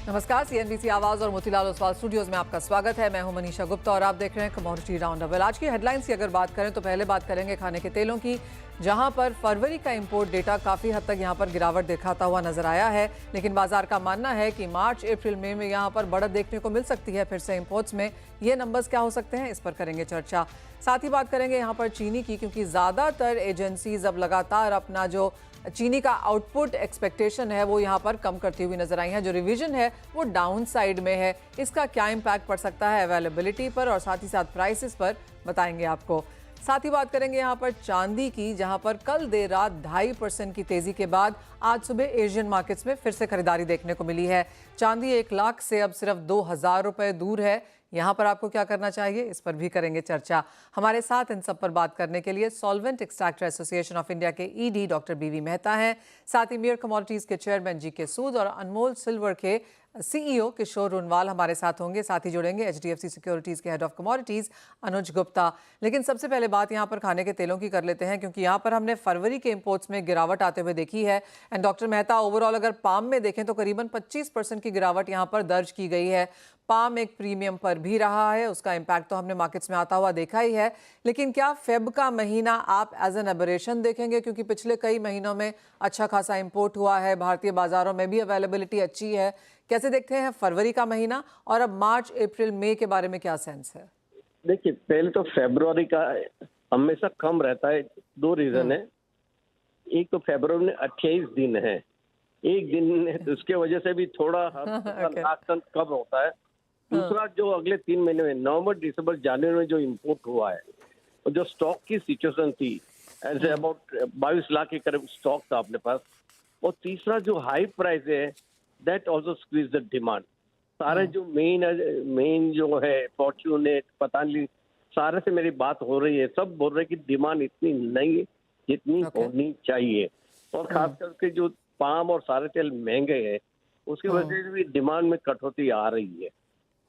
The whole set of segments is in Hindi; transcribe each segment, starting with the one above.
नमस्कार, सीएनबीसी आवाज और मोतीलाल ओसवाल स्टूडियोज में आपका स्वागत है। मैं हूं मनीषा गुप्ता और आप देख रहे हैं कमोडिटी राउंडअप। आज की हेडलाइंस की अगर बात करें तो पहले बात करेंगे खाने के तेलों की, जहां पर फरवरी का इंपोर्ट डेटा काफी हद तक यहां पर गिरावट दिखाता हुआ नजर आया है, लेकिन बाजार का मानना है कि मार्च अप्रैल मई में यहां पर बढ़त देखने को मिल सकती है फिर से इंपोर्ट्स में। ये नंबर्स क्या हो सकते हैं, इस पर करेंगे चर्चा। साथ ही बात करेंगे यहाँ पर चीनी की, क्योंकि ज्यादातर एजेंसीज अब लगातार अपना जो चीनी का आउटपुट एक्सपेक्टेशन है वो यहाँ पर कम करती हुई नजर आई है। जो रिवीजन है वो डाउन साइड में है। इसका क्या इम्पैक्ट पड़ सकता है अवेलेबिलिटी पर और साथ ही साथ प्राइसेस पर, बताएंगे आपको। साथ ही बात करेंगे यहाँ पर चांदी की, जहाँ पर कल देर रात 2.5% की तेजी के बाद आज सुबह एशियन मार्केट्स में फिर से खरीदारी देखने को मिली है। चांदी 1 लाख से अब सिर्फ 2,000 रुपए दूर है। यहाँ पर आपको क्या करना चाहिए, इस पर भी करेंगे चर्चा। हमारे साथ इन सब पर बात करने के लिए solvent extractor association of India के ईडी डॉक्टर बीवी मेहता हैं। साथ ही मियर कमोडिटीज के चेयरमैन जी के सूद और अनमोल सिल्वर के सीईओ किशोर रुनवाल हमारे साथ होंगे। साथ ही जुड़ेंगे एचडीएफसी सिक्योरिटीज के हेड ऑफ कमोडिटीज अनुज गुप्ता। लेकिन सबसे पहले बात यहाँ पर खाने के तेलों की कर लेते हैं, क्योंकि यहाँ पर हमने फरवरी के इंपोर्ट्स में गिरावट आते हुए देखी है। एंड डॉक्टर मेहता, ओवरऑल अगर पाम में देखें तो करीबन 25% की गिरावट यहाँ पर दर्ज की गई है। पाम एक प्रीमियम पर भी रहा है, उसका इम्पैक्ट तो हमने मार्केट्स में आता हुआ देखा ही है। लेकिन क्या फेब का महीना आप एज एन एबरेशन देखेंगे, क्योंकि पिछले कई महीनों में अच्छा खासा इंपोर्ट हुआ है, भारतीय बाजारों में भी अवेलेबिलिटी अच्छी है। कैसे देखते हैं फरवरी का महीना, और अब मार्च अप्रैल मई के बारे में क्या सेंस है? देखिए, पहले तो फरवरी का हमेशा कम रहता है। 2 रीजन है। एक तो फरवरी में 28 दिन है, एक दिन है, तो उसके वजह से भी थोड़ा लास्ट टन कम होता है। दूसरा, जो अगले 3 महीने में नवंबर दिसंबर जनवरी में जो इम्पोर्ट हुआ है और जो स्टॉक की सिचुएशन थी, ऐसे अबाउट 22 लाख के करीब स्टॉक था अपने पास। और तीसरा, जो हाई प्राइस है, that also squeeze the demand. सारे जो मेन जो है फॉर्च्यूनेट, पतंजलि, सारे से मेरी बात हो रही है, सब बोल रहे हैं कि डिमांड इतनी नहीं जितनी होनी चाहिए। और खास करके जो पाम और सारे तेल महंगे हैं, उसकी वजह से भी डिमांड में कटौती आ रही है।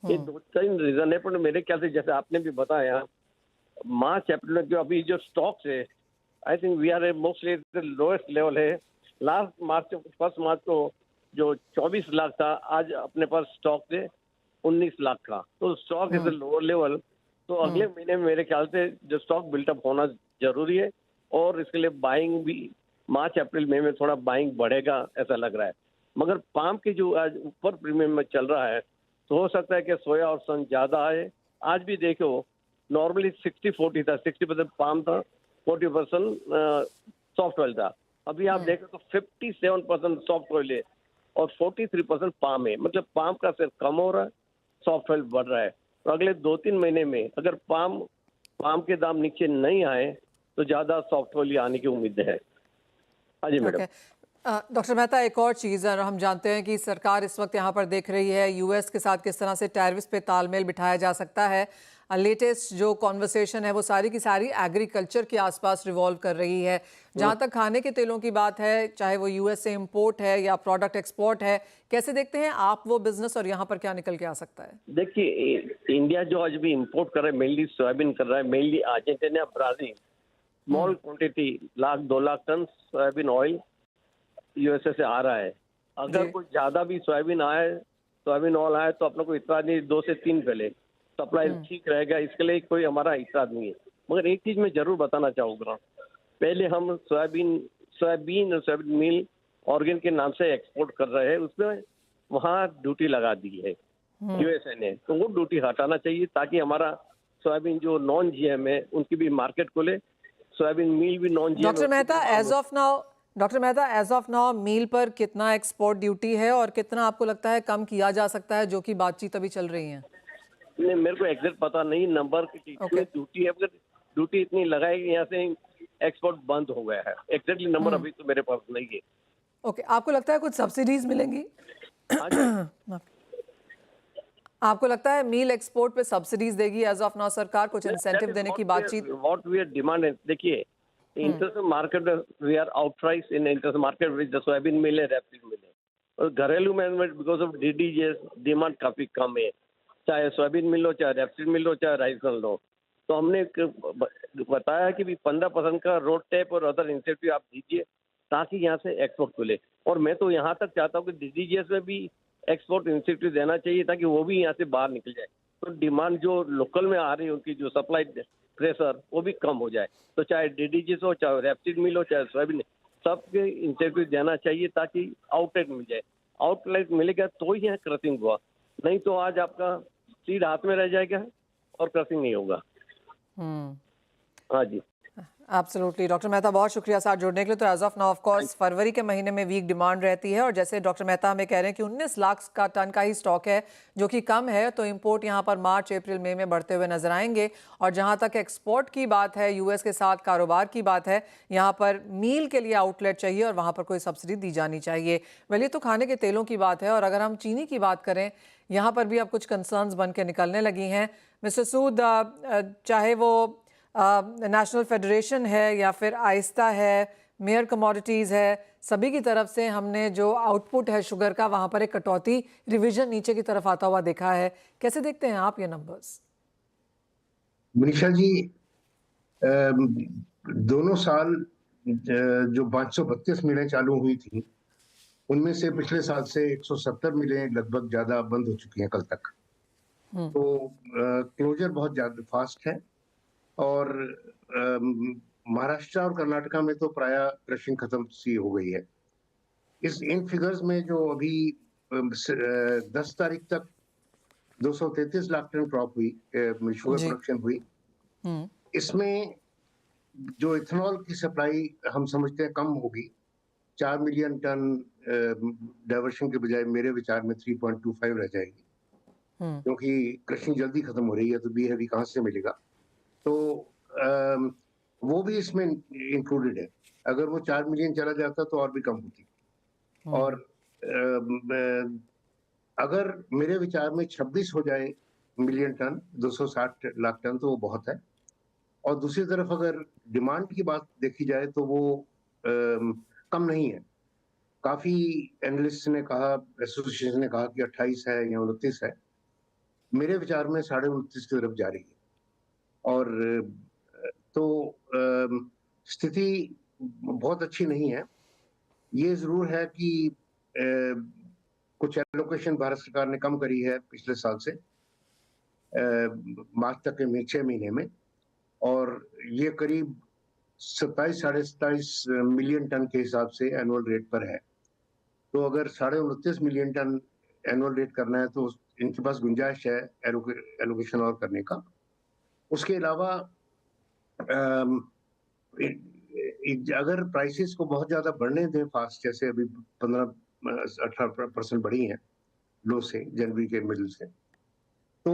ये 2-3 रीजन है, पर मेरे ख्याल से जैसे आपने भी बताया, मार्च अप्रैल में जो अभी जो स्टॉक्स है, I think we are mostly lowest level है। लास्ट मार्च, 1 मार्च को जो 24 लाख था, आज अपने पास स्टॉक है 19 लाख का। तो स्टॉक इज लोअर लेवल। तो अगले महीने में मेरे ख्याल से जो स्टॉक बिल्टअप होना जरूरी है, और इसके लिए बाइंग भी मार्च अप्रैल मई में थोड़ा बाइंग बढ़ेगा ऐसा लग रहा है। मगर पाम की जो आज ऊपर प्रीमियम में चल रहा है, तो हो सकता है कि सोया और सन ज्यादा है। आज भी देखो, नॉर्मली 60-40 था, 60% पाम था, 40% सॉफ्ट ऑयल था। अभी आप देखो तो 57% सॉफ्ट ऑयल है और 43% पाम है। मतलब पाम का शेयर कम हो रहा है, सॉफ्ट ऑयल बढ़ रहा है। तो अगले 2-3 महीने में अगर पाम के दाम नीचे नहीं आए तो ज्यादा सॉफ्ट ऑयल आने की उम्मीद है। हाँ जी मैडम। डॉक्टर मेहता, एक और चीज़ है, हम जानते हैं कि सरकार इस वक्त यहाँ पर देख रही है यूएस के साथ किस तरह से टैरिफ्स पे तालमेल बिठाया जा सकता है। लेटेस्ट जो कॉन्वर्सेशन है वो सारी की सारी एग्रीकल्चर के आसपास रिवॉल्व कर रही है। जहाँ तक खाने के तेलों की बात है, चाहे वो यूएस से इंपोर्ट है या प्रोडक्ट एक्सपोर्ट है, कैसे देखते हैं आप वो बिजनेस, और यहाँ पर क्या निकल के आ सकता है? देखिए, इंडिया जो आज भी इंपोर्ट कर रहा है, मेनली सोयाबीन कर रहा है, mainly Argentina, Brazil. Small quantity 1-2 lakh ton soybean oil USA से आ रहा है। अगर कोई ज्यादा भी सोयाबीन ऑयल आए तो अपने को इतना नहीं, 2 से 3 पहले सप्लाई ठीक रहेगा। इसके लिए कोई हमारा इतराज नहीं है। मगर एक चीज मैं जरूर बताना चाहूंगा, पहले हम सोयाबीन और सोयाबीन मिल ऑर्गेन के नाम से एक्सपोर्ट कर रहे हैं, उसमें वहाँ ड्यूटी लगा दी है यूएसए ने। तो वो ड्यूटी हटाना चाहिए, ताकि हमारा सोयाबीन जो नॉन जीएम है उनकी भी मार्केट खोले, सोयाबीन मिल भी non GM. Doctor Mehta, as of now meal पर कितना एक्सपोर्ट ड्यूटी है और कितना आपको लगता है कम किया जा सकता है, जो कि बातचीत अभी चल रही है? नहीं, मेरे को एग्जैक्ट पता नहीं नंबर की ड्यूटी है। अगर ड्यूटी इतनी लगाएगी, यहाँ से एक्सपोर्ट बंद हो गया है। एग्जैक्टली नंबर अभी तो मेरे पास नहीं है। ओके, आपको लगता है कुछ सब्सिडीज मिलेंगी? आपको लगता है मील एक्सपोर्ट पे सब्सिडीज देगी एज ऑफ नाउ सरकार, कुछ इंसेंटिव देने की बातचीत? व्हाट वी आर डिमांड, देखिए, international market we are outprice in international market with the soybean meal है, रैपसीड मिल है। और घरेलू में बिकॉज ऑफ डीडीजीएस डिमांड काफी कम है, चाहे सोयाबीन मिल लो, चाहे रैपसीड मिल लो, चाहे राइस मिल लो। तो हमने बताया कि भी 15% का रोड टैप और अदर इंसेंटिव आप दीजिए, ताकि यहाँ से एक्सपोर्ट खुले। और मैं तो यहाँ तक चाहता हूँ कि डीडीजीएस में भी एक्सपोर्ट इंसेंटिव देना चाहिए ताकि वो भी यहाँ से बाहर निकल जाए, तो डिमांड जो लोकल में आ रही है उनकी जो सप्लाई प्रेशर वो भी कम हो जाए। तो चाहे डीडीजीस हो, चाहे रेपसीड मिल हो, चाहे सोयाबीन, सबके इंसेंटिव देना चाहिए ताकि आउटलेट मिल जाए। आउटलेट मिलेगा तो ही यहाँ क्रसिंग हुआ, नहीं तो आज आपका सीड हाथ में रह जाएगा और क्रसिंग नहीं होगा। हाँ जी। एब्सोल्युटली डॉक्टर मेहता, बहुत शुक्रिया साथ जुड़ने के लिए। तो as of now of course फरवरी के महीने में वीक डिमांड रहती है और जैसे डॉक्टर मेहता हमें कह रहे हैं कि 19 लाख का टन का ही स्टॉक है जो कि कम है, तो इंपोर्ट यहाँ पर मार्च अप्रैल मई में बढ़ते हुए नजर आएंगे। और जहाँ तक एक्सपोर्ट की बात है, यूएस के साथ कारोबार की बात है, यहाँ पर मील के लिए आउटलेट चाहिए और वहाँ पर कोई सब्सिडी दी जानी चाहिए। वेल, ये तो खाने के तेलों की बात है। और अगर हम चीनी की बात करें, यहाँ पर भी अब कुछ कंसर्न्स बन के निकलने लगी हैं। मिस्टर सूद, चाहे वो नेशनल फेडरेशन है या फिर आहिस्ता है, मेयर कमोडिटीज़ है, सभी की तरफ से हमने जो आउटपुट है शुगर का, वहाँ पर एक कटौती, रिवीजन नीचे की तरफ आता हुआ देखा है। कैसे देखते हैं आप ये नंबर्स? मनीषा जी, दोनों साल जो 532 मिलें चालू हुई थी, उनमें से पिछले साल से 170 मिलें लगभग ज्यादा बंद हो चुकी हैं कल तक। तो क्लोजर बहुत ज्यादा फास्ट है। और महाराष्ट्र और कर्नाटका में तो प्राय क्रशिंग खत्म सी हो गई है। इन फिगर्स में जो अभी 10 तारीख तक 233 लाख टन क्रॉप हुई, शुगर प्रोडक्शन हुई, इसमें जो इथेनॉल की सप्लाई हम समझते हैं कम होगी। 4 मिलियन टन डाइवर्शन के बजाय मेरे विचार में 3.25 रह जाएगी, क्योंकि क्रशिंग जल्दी खत्म हो रही है, तो बी हैवी कहाँ से मिलेगा। तो वो भी इसमें इंक्लूडेड है। अगर वो 4 मिलियन चला जाता तो और भी कम होती। और अगर मेरे विचार में 26 हो जाए मिलियन टन, 260 लाख टन, तो वो बहुत है। और दूसरी तरफ अगर डिमांड की बात देखी जाए तो वो कम नहीं है। काफी एनालिस्ट ने कहा, एसोसिएशन ने कहा कि 28 है या 29 है। मेरे विचार में 29.5 की तरफ जा रही है। और तो स्थिति बहुत अच्छी नहीं है। ये जरूर है कि कुछ एलोकेशन भारत सरकार ने कम करी है पिछले साल से, मार्च तक के 6 महीने में, और ये करीब 27 साढ़े 27 मिलियन टन के हिसाब से एनुअल रेट पर है। तो अगर 29.5 मिलियन टन एनुअल रेट करना है तो इनके पास गुंजाइश है एलोकेशन और करने का। उसके अलावा अगर प्राइसेस को बहुत ज्यादा बढ़ने दें फास्ट, जैसे अभी 15-18% बढ़ी हैं लो से, जनवरी के मिडिल से, तो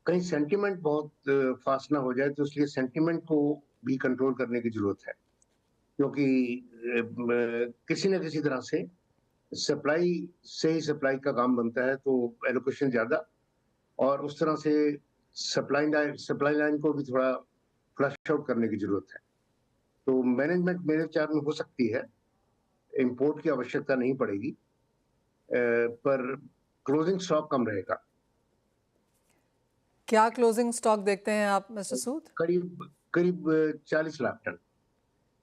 कहीं सेंटिमेंट बहुत फास्ट ना हो जाए। तो इसलिए सेंटिमेंट को भी कंट्रोल करने की जरूरत है, क्योंकि किसी न किसी तरह से सप्लाई से ही सप्लाई का काम बनता है। तो एलोकेशन ज्यादा, और उस तरह से सप्लाई लाइन को भी थोड़ा फ्लश आउट करने की जरूरत है। तो मैनेजमेंट मेरे विचार में हो सकती है, इंपोर्ट की आवश्यकता नहीं पड़ेगी, पर क्लोजिंग स्टॉक कम रहेगा। क्या क्लोजिंग स्टॉक देखते हैं आप मिस्टर सूद? करीब 40 लाख टन,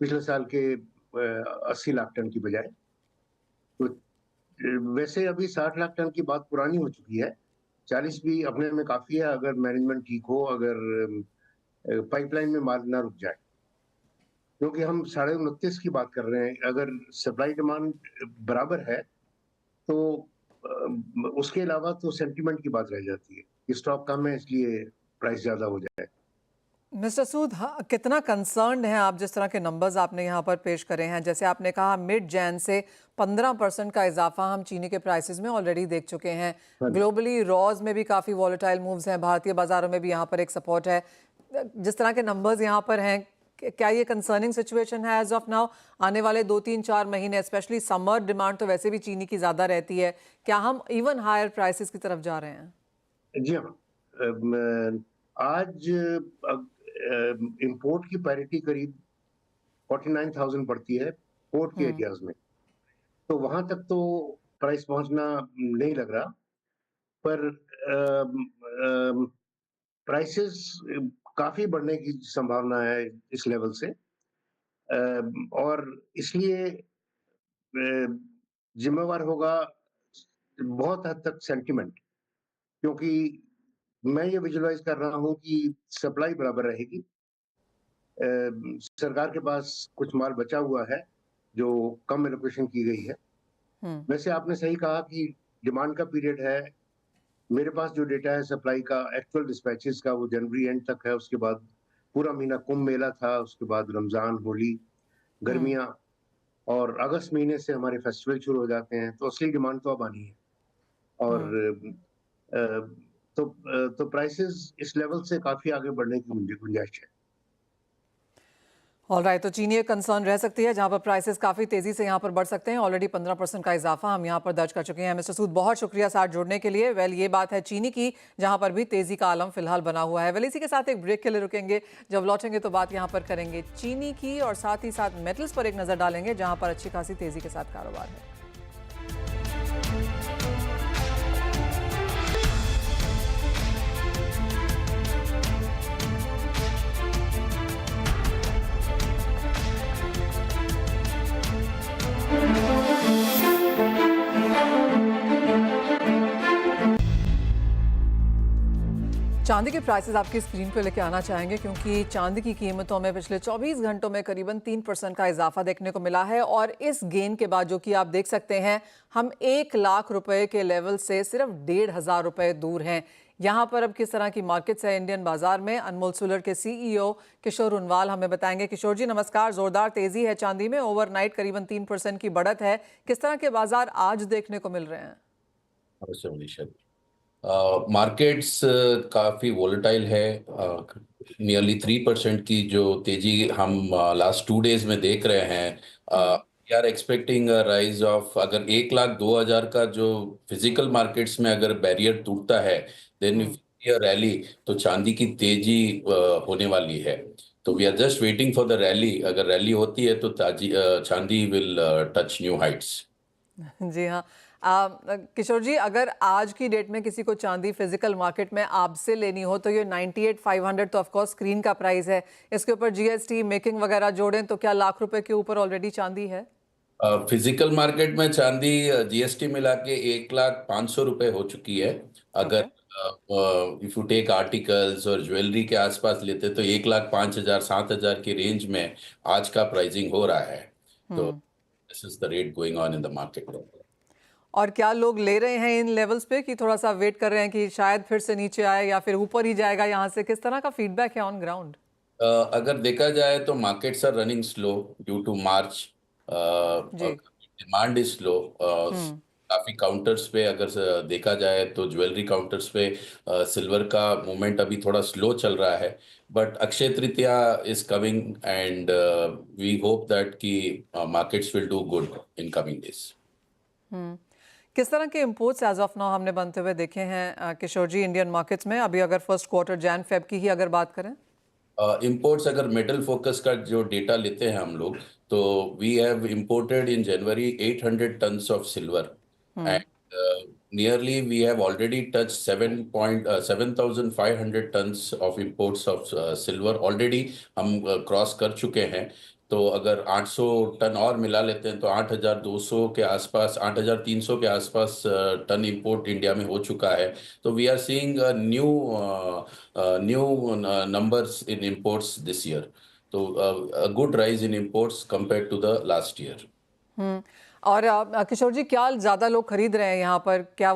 पिछले साल के 80 लाख टन की बजाय। तो वैसे अभी 60 लाख टन की बात पुरानी हो चुकी है। 40 भी अपने में काफी है, अगर मैनेजमेंट ठीक हो, अगर पाइपलाइन में माल ना रुक जाए। क्योंकि हम 29.5 की बात कर रहे हैं, अगर सप्लाई डिमांड बराबर है तो उसके अलावा तो सेंटिमेंट की बात रह जाती है कि स्टॉक कम है इसलिए प्राइस ज्यादा हो जाए। मिस्टर सूद, हाँ, कितना कंसर्न्ड हैं आप जिस तरह के नंबर्स आपने यहाँ पर पेश करे हैं? जैसे आपने कहा मिड जैन से 15% का इजाफा हम चीनी के प्राइसेस में ऑलरेडी देख चुके हैं। ग्लोबली रॉज में भी काफ़ी वॉलेटाइल मूव्स हैं, भारतीय बाजारों में भी यहाँ पर एक सपोर्ट है। जिस तरह के नंबर्स यहाँ पर हैं, क्या ये कंसर्निंग सिचुएशन है एज ऑफ नाउ? आने वाले 2-3-4 महीने, स्पेशली समर डिमांड तो वैसे भी चीनी की ज़्यादा रहती है, क्या हम इवन हायर प्राइसेस की तरफ जा रहे हैं? जी हाँ, आज इंपोर्ट की पैरिटी करीब 49,000 पड़ती है पोर्ट के एरियाज में। तो वहां तक तो प्राइस पहुंचना नहीं लग रहा, पर प्राइसेस काफी बढ़ने की संभावना है इस लेवल से। और इसलिए जिम्मेवार होगा बहुत हद तक सेंटिमेंट, क्योंकि मैं ये विजुअलाइज कर रहा हूँ कि सप्लाई बराबर रहेगी। सरकार के पास कुछ माल बचा हुआ है जो कम एलोकेशन की गई है। वैसे आपने सही कहा कि डिमांड का पीरियड है। मेरे पास जो डेटा है सप्लाई का, एक्चुअल डिस्पैचेस का, वो जनवरी एंड तक है। उसके बाद पूरा महीना कुंभ मेला था, उसके बाद रमजान, होली, गर्मियां, और अगस्त महीने से हमारे फेस्टिवल शुरू हो जाते हैं, तो असली डिमांड तो अब आनी है। और तो प्राइसेस इस लेवल से काफी आगे बढ़ने की गुंजाइश है। ऑलराइट, तो चीनी एक कंसर्न रह सकती है जहां पर प्राइसेस काफी तेजी से यहां पर बढ़ सकते हैं। ऑलरेडी 15% का इजाफा हम यहां पर दर्ज कर चुके हैं। मिस्टर सूद, बहुत शुक्रिया साथ जुड़ने के लिए। वेल, ये बात है चीनी की, जहां पर भी तेजी का आलम फिलहाल बना हुआ है। वेल, इसी के साथ एक ब्रेक के लिए रुकेंगे। जब लौटेंगे तो बात यहां पर करेंगे चीनी की, और साथ ही साथ मेटल्स पर एक नजर डालेंगे जहां पर अच्छी खासी तेजी के साथ कारोबार है। चांदी के प्राइसेस आपकी स्क्रीन पे लेके आना चाहेंगे, क्योंकि चांदी की कीमतों में पिछले 24 घंटों में करीबन 3% का इजाफा देखने को मिला है। और इस गेन के बाद, जो कि आप देख सकते हैं, हम 1 लाख रुपए के लेवल से सिर्फ 1,500 रुपए दूर हैं। यहाँ पर अब किस तरह की मार्केट्स है इंडियन बाजार में, अनमोल सोलर के CEO किशोर उनवाल हमें बताएंगे। किशोर जी नमस्कार। जोरदार तेजी है चांदी में, ओवरनाइट करीबन 3% की बढ़त है। किस तरह के बाजार आज देखने को मिल रहे हैं? अवश्य मनीषा, मार्केट्स काफ़ी वोलेटाइल है। नियरली 3% की जो तेजी हम लास्ट 2 डेज में देख रहे हैं। We are expecting rise of, अगर 1,02,000 का जो फिजिकल मार्केट्स में अगर बैरियर टूटता है, देन रैली, तो चांदी की तेजी होने वाली है। तो we are just waiting for the rally. अगर रैली होती है तो चांदी विल टच न्यू हाइट्स। जी हाँ। किशोर जी, अगर आज की डेट में किसी को चांदी फिजिकल मार्केट में आपसे लेनी हो, तो ये 98,500 तो ऑफकोर्स स्क्रीन का प्राइस है। इसके ऊपर GST मेकिंग वगैरह जोड़ें तो क्या लाख रुपए के ऊपर ऑलरेडी चांदी है? फिजिकल मार्केट में चांदी GST मिला के 1,05,000 हो चुकी है। अगर इफ यू टेक आर्टिकल्स और ज्वेलरी के आसपास लेते तो 1,05,000 7,000 की रेंज में आज का प्राइसिंग हो रहा है। तो this is the rate going on in the market. और क्या लोग ले रहे हैं इन लेवल्स पे, कि थोड़ा सा वेट कर रहे हैं कि शायद फिर से नीचे आए या फिर ऊपर ही जाएगा यहाँ से? किस तरह का फीडबैक है ऑन ग्राउंड? अगर देखा जाए तो markets are running slow due to March. जी। Demand is slow. काफी काउंटर्स पे अगर देखा जाए तो ज्वेलरी काउंटर्स पे सिल्वर का मूवमेंट अभी थोड़ा स्लो चल रहा है। But Akshaya Tritiya is coming and we hope that कि markets will do good in coming days. किस तरह के इंपोर्ट्स एज ऑफ नाउ हमने बनते हुए देखे हैं किशोर जी इंडियन मार्केट्स में, अभी अगर फर्स्ट क्वार्टर जैन फेब की ही अगर बात करें? इंपोर्ट्स अगर मेटल फोकस का जो डेटा लेते हैं हम लोग, तो we have imported in January 800 tons of silver and nearly we have already touch 7,500 tons of imports of silver already हम क्रॉस कर चुके हैं। तो अगर 800 टन और मिला लेते हैं तो 8,200 के आसपास, 8,300 के आसपास टन इंपोर्ट इंडिया में हो चुका है। तो we are seeing new numbers in imports this year. So a good rise in imports compared to the last year. और किशोर जी, क्या ज्यादा लोग खरीद रहे हैं यहाँ पर? क्या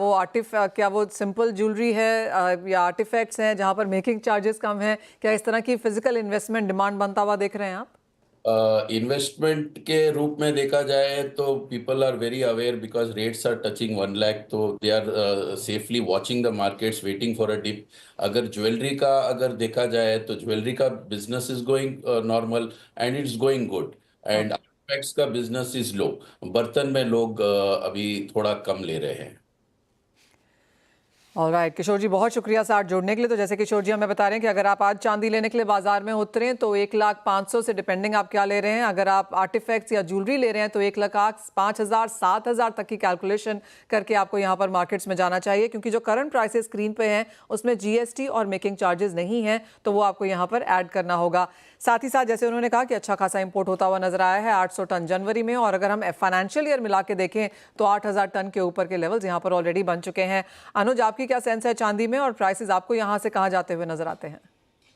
वो सिंपल ज्वेलरी है या आर्टिफैक्ट्स हैं जहाँ पर मेकिंग चार्जेस कम हैं? क्या इस तरह की फिजिकल इन्वेस्टमेंट डिमांड बनता हुआ देख रहे हैं आप? इन्वेस्टमेंट के रूप में देखा जाए तो people are very aware because rates are touching 1 lakh, तो they are safely watching the markets, waiting for a dip. अगर ज्वेलरी का अगर देखा जाए तो ज्वेलरी का business is going normal and it's going good, and artifacts का बिजनेस इज लो। बर्तन में लोग अभी थोड़ा कम ले रहे हैं। ऑलराइट किशोर जी, बहुत शुक्रिया साथ जुड़ने के लिए। तो जैसे किशोर जी हमें बता रहे हैं कि अगर आप आज चांदी लेने के लिए बाजार में उतरें तो 1,05,000 से डिपेंडिंग आप क्या ले रहे हैं, अगर आप आर्टिफैक्ट्स या ज्वेलरी ले रहे हैं तो 1,05,000 7,000 तक की कैलकुलेशन करके आपको यहाँ पर मार्केट्स में जाना चाहिए, क्योंकि जो करंट प्राइसेस स्क्रीन पे हैं उसमें जीएसटी और मेकिंग चार्जेस नहीं हैं, तो वो आपको यहाँ पर ऐड करना होगा। साथ ही साथ जैसे उन्होंने कहा कि अच्छा खासा इंपोर्ट होता हुआ नजर आया है 800 टन जनवरी में, और अगर हम फाइनेंशियल ईयर मिला के देखें तो 8,000 टन के ऊपर के लेवल्स यहाँ पर ऑलरेडी बन चुके हैं। अनुज, आपकी क्या सेंस है चांदी में, और प्राइसेस आपको यहाँ से कहाँ जाते हुए नजर आते हैं?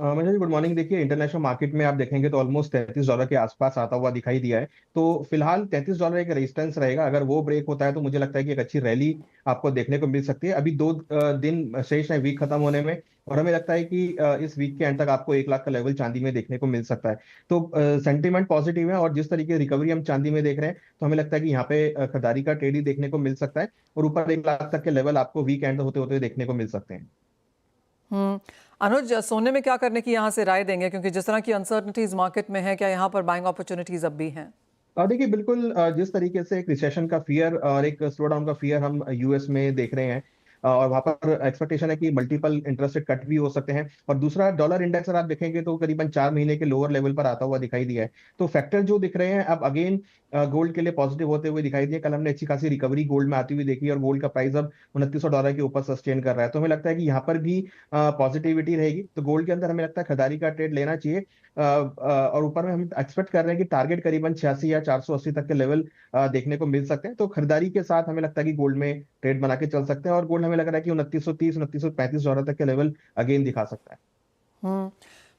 Manisha ji good morning. देखिए इंटरनेशनल मार्केट में आप देखेंगे तो ऑलमोस्ट $33 के आसपास आता हुआ दिखाई दिया है। तो फिलहाल $33 एक रेजिस्टेंस रहेगा। अगर वो ब्रेक होता है तो मुझे लगता है कि एक अच्छी रैली आपको देखने को मिल सकती है। अभी 2 दिन शेष है वीक खत्म होने में, और हमें लगता है कि इस वीक के एंड तक आपको 1 लाख का लेवल चांदी में देखने को मिल सकता है। तो सेंटीमेंट पॉजिटिव है, और जिस तरीके की रिकवरी हम चांदी में देख रहे हैं तो हमें लगता है कि यहाँ पे खरीदारी का ट्रेड ही देखने को मिल सकता है, और ऊपर 1 लाख तक के लेवल आपको वीक एंड होते होते देखने को मिल सकते हैं। अनुज, सोने में क्या करने की यहाँ से राय देंगे, क्योंकि जिस तरह की अनसर्टनिटीज मार्केट में है, क्या यहाँ पर बाइंग अपॉर्चुनिटीज अब भी हैं? देखिए बिल्कुल, जिस तरीके से एक रिसेशन का फियर और एक स्लो डाउन का फियर हम यूएस में देख रहे हैं, और वहां पर एक्सपेक्टेशन है कि मल्टीपल इंटरेस्ट रेट कट भी हो सकते हैं। और दूसरा, डॉलर इंडेक्स अगर आप देखेंगे तो करीबन 4 महीने के लोअर लेवल पर आता हुआ दिखाई दिया है। तो फैक्टर जो दिख रहे हैं अब अगेन गोल्ड के लिए पॉजिटिव होते हुए दिखाई दिए। कल हमने अच्छी खासी रिकवरी गोल्ड में आती हुई देखी, और गोल्ड का प्राइस अब $2,900 के ऊपर सस्टेन कर रहा है। तो हमें लगता है कि यहाँ पर भी पॉजिटिविटी रहेगी। तो गोल्ड के अंदर हमें लगता है खरीदारी का ट्रेड लेना चाहिए। और ऊपर में हम एक्सपेक्ट कर रहे हैं कि टारगेट करीबन 86 या 480 तक के लेवल देखने को मिल सकते हैं। तो खरीदारी के साथ हमें लगता है कि गोल्ड में ट्रेड बना के चल सकते हैं, और गोल्ड हमें लग रहा है कि $2,930 $2,935 तक के लेवल अगेन दिखा सकता है।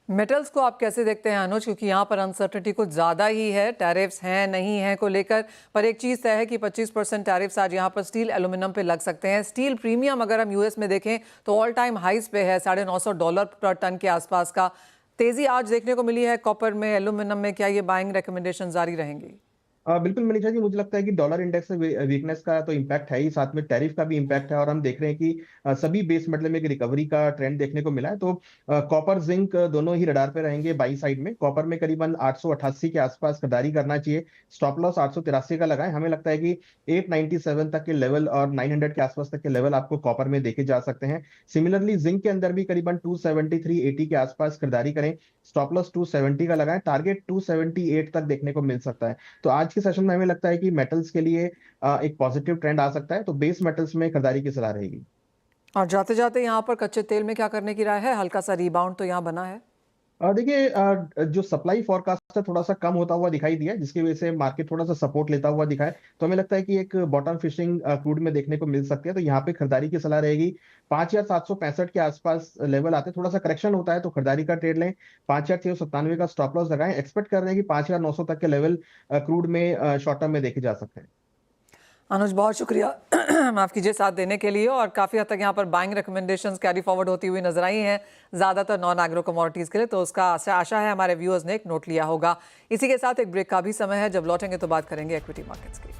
मेटल्स को आप कैसे देखते हैं अनुज, क्योंकि यहाँ पर अनसर्टेनिटी कुछ ज़्यादा ही है, टैरिफ्स हैं नहीं हैं को लेकर, पर एक चीज़ तय है कि 25% टैरिफ्स आज यहाँ पर स्टील एल्यूमिनियम पे लग सकते हैं। स्टील प्रीमियम अगर हम यूएस में देखें तो ऑल टाइम हाइस पे है, $950 पर टन के आसपास का। तेज़ी आज देखने को मिली है कॉपर में, एल्यूमिनियम में, क्या ये बाइंग रिकमेंडेशन जारी रहेंगी? बिल्कुल मनीषा जी, मुझे लगता है कि डॉलर इंडेक्स में वीकनेस का तो इम्पैक्ट है ही, साथ में टैरिफ का भी इम्पैक्ट है, और हम देख रहे हैं कि सभी बेस मेटल में एक रिकवरी का ट्रेंड देखने को मिला है। तो कॉपर जिंक दोनों ही रडार पे रहेंगे बाई साइड में। कॉपर में करीबन 888 के आसपास खरीदारी करना चाहिए। स्टॉप लॉस 883 का लगाएं। हमें लगता है कि 897 तक के लेवल और 900 के आसपास तक के लेवल आपको कॉपर में देखे जा सकते हैं। सिमिलरली जिंक के अंदर भी करीबन 273.80 के आसपास खरीदारी करें। स्टॉप लॉस 270 का लगाएं, टारगेट 278 तक देखने को मिल सकता है। तो आज के सेशन में हमें लगता है कि मेटल्स के लिए एक पॉजिटिव ट्रेंड आ सकता है। तो बेस मेटल्स में खरीदारी की सलाह रहेगी। और जाते जाते यहाँ पर कच्चे तेल में क्या करने की राय है? हल्का सा रिबाउंड तो यहाँ बना है। देखिए, जो सप्लाई फोरकास्ट है थोड़ा सा कम होता हुआ दिखाई दिया, जिसकी वजह से मार्केट थोड़ा सा सपोर्ट लेता हुआ दिखा है। तो हमें लगता है कि एक बॉटम फिशिंग क्रूड में देखने को मिल सकती है। तो यहाँ पे खरीदारी की सलाह रहेगी। 5,765 के आसपास लेवल आते, थोड़ा सा करेक्शन होता है तो खरीदारी का ट्रेड लें। 5,697 का स्टॉप लॉस लगाएं। एक्सपेक्ट कर रहे हैं कि 5,900 तक के लेवल क्रूड में शॉर्ट टर्म में देखे जा सकते हैं। अनुज, बहुत शुक्रिया माफ़ कीजिए साथ देने के लिए। और काफ़ी हद तक यहाँ पर बाइंग रिकमेंडेशंस कैरी फॉरवर्ड होती हुई नजर आई हैं, ज़्यादातर नॉन एग्रो कमोडिटीज़ के लिए। तो उसका आशा है हमारे व्यूअर्स ने एक नोट लिया होगा। इसी के साथ एक ब्रेक का भी समय है, जब लौटेंगे तो बात करेंगे इक्विटी मार्केट्स की।